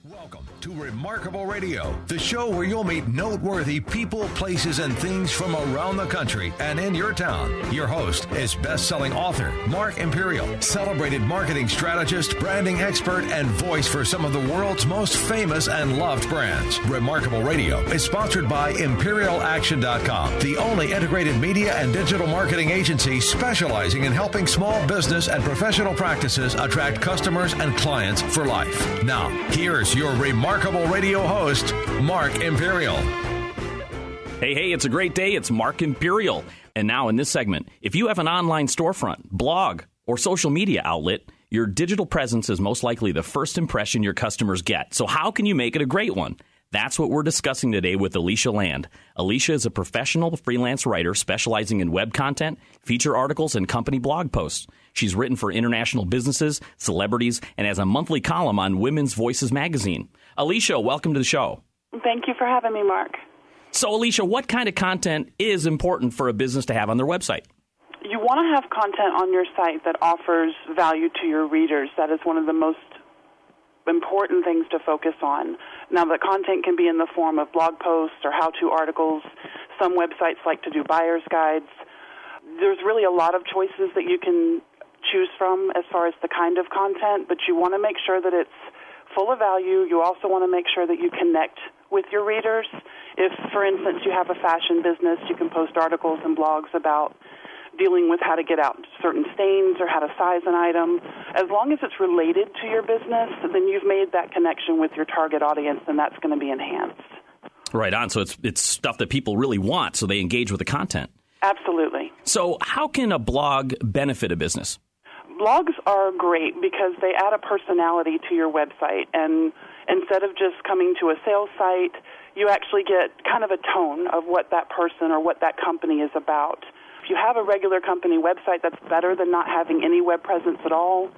Welcome to Remarkable Radio, the show where you'll meet noteworthy people, places, and things from around the country and in your town. Your host is best-selling author Mark Imperial, celebrated marketing strategist, branding expert, and voice for some of the world's most famous and loved brands. Remarkable Radio is sponsored by ImperialAction.com, the only integrated media and digital marketing agency specializing in helping small business and professional practices attract customers and clients for life. Now, here's your Remarkable Radio host, Mark Imperial. Hey, it's a great day. It's Mark Imperial. And now in this segment, if you have an online storefront, blog, or social media outlet, your digital presence is most likely the first impression your customers get. So how can you make it a great one? That's what we're discussing today with Alicia Land. Alicia is a professional freelance writer specializing in web content, feature articles, and company blog posts. She's written for international businesses, celebrities, and has a monthly column on Women's Voices magazine. Alicia, welcome to the show. Thank you for having me, Mark. So, Alicia, what kind of content is important for a business to have on their website? You want to have content on your site that offers value to your readers. That is one of the most important things to focus on. Now, the content can be in the form of blog posts or how-to articles. Some websites like to do buyer's guides. There's really a lot of choices that you can choose from as far as the kind of content, but you want to make sure that it's full of value. You also want to make sure that you connect with your readers. If, for instance, you have a fashion business, you can post articles and blogs about dealing with how to get out certain stains or how to size an item. As long as it's related to your business, then you've made that connection with your target audience, and that's going to be enhanced. Right on. So it's stuff that people really want, so they engage with the content. Absolutely. So how can a blog benefit a business? Blogs are great because they add a personality to your website, and instead of just coming to a sales site, you actually get kind of a tone of what that person or what that company is about. If you have a regular company website, that's better than not having any web presence at all.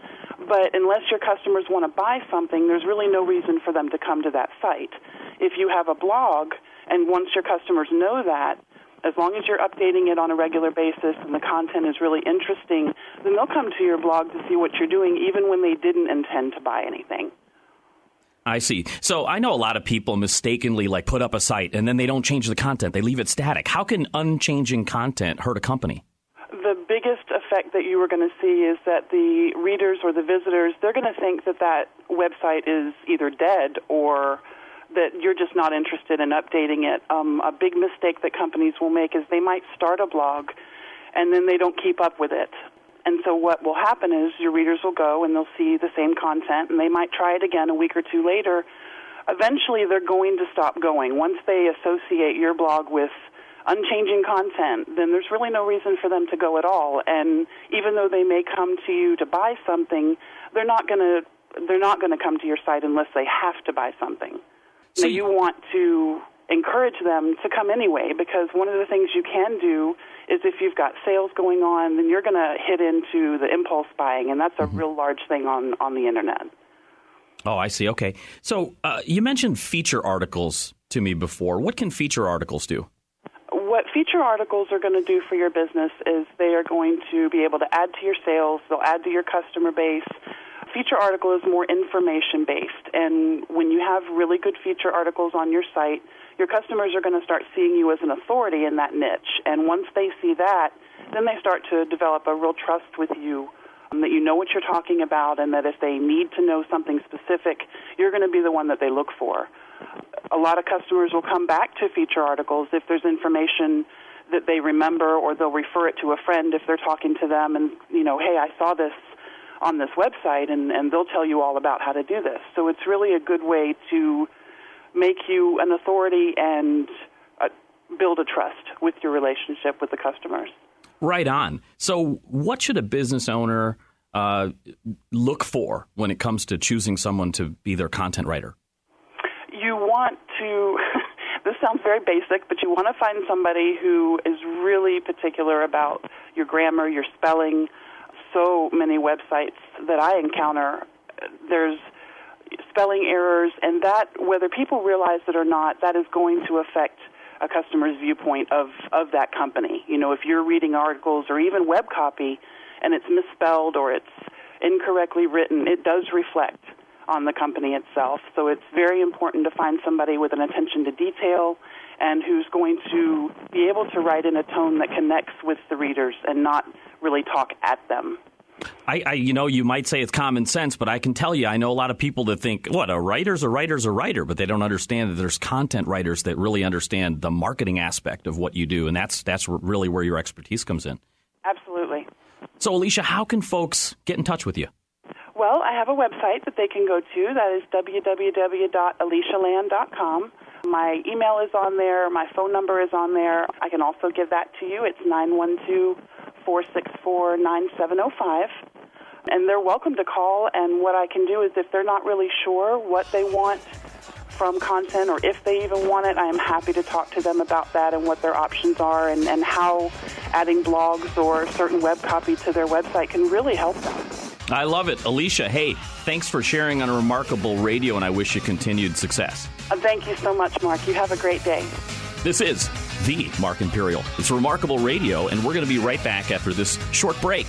But unless your customers want to buy something, there's really no reason for them to come to that site. If you have a blog, and once your customers know that, as long as you're updating it on a regular basis and the content is really interesting, then they'll come to your blog to see what you're doing, even when they didn't intend to buy anything. I see. So I know a lot of people mistakenly put up a site and then they don't change the content. They leave it static. How can unchanging content hurt a company? The biggest effect that you are going to see is that the readers or the visitors, they're going to think that that website is either dead or that you're just not interested in updating it. A big mistake that companies will make is they might start a blog and then they don't keep up with it. And so what will happen is your readers will go and they'll see the same content and they might try it again a week or two later. Eventually they're going to stop going. Once they associate your blog with unchanging content, then there's really no reason for them to go at all. And even though they may come to you to buy something, they're not going to come to your site unless they have to buy something. So you want to encourage them to come anyway, because one of the things you can do is if you've got sales going on, then you're going to hit into the impulse buying, and that's a real large thing on the Internet. Oh, I see. Okay. So you mentioned feature articles to me before. What can feature articles do? What feature articles are going to do for your business is they are going to be able to add to your sales, they'll add to your customer base. Feature article is more information-based, and when you have really good feature articles on your site, your customers are going to start seeing you as an authority in that niche. And once they see that, then they start to develop a real trust with you, that you know what you're talking about, and that if they need to know something specific, you're going to be the one that they look for. A lot of customers will come back to feature articles if there's information that they remember, or they'll refer it to a friend if they're talking to them and, hey, I saw this on this website, and they'll tell you all about how to do this. So it's really a good way to make you an authority and build a trust with your relationship with the customers. Right on. So what should a business owner look for when it comes to choosing someone to be their content writer? You want to, this sounds very basic, but you want to find somebody who is really particular about your grammar, your spelling. So many websites that I encounter, there's spelling errors, and that, whether people realize it or not, that is going to affect a customer's viewpoint of that company. If you're reading articles or even web copy and it's misspelled or it's incorrectly written, it does reflect on the company itself. So it's very important to find somebody with an attention to detail and who's going to be able to write in a tone that connects with the readers and not really talk at them. You might say it's common sense, but I can tell you, I know a lot of people that think, a writer's a writer, but they don't understand that there's content writers that really understand the marketing aspect of what you do, and that's really where your expertise comes in. Absolutely. So, Alicia, how can folks get in touch with you? Well, I have a website that they can go to. That is www.alicialand.com. My email is on there. My phone number is on there. I can also give that to you. It's 912-464-9705. And they're welcome to call. And what I can do is if they're not really sure what they want from content or if they even want it, I am happy to talk to them about that and what their options are and how adding blogs or certain web copy to their website can really help them. I love it. Alicia, hey, thanks for sharing on Remarkable Radio, and I wish you continued success. Thank you so much, Mark. You have a great day. This is the Mark Imperial. It's Remarkable Radio, and we're going to be right back after this short break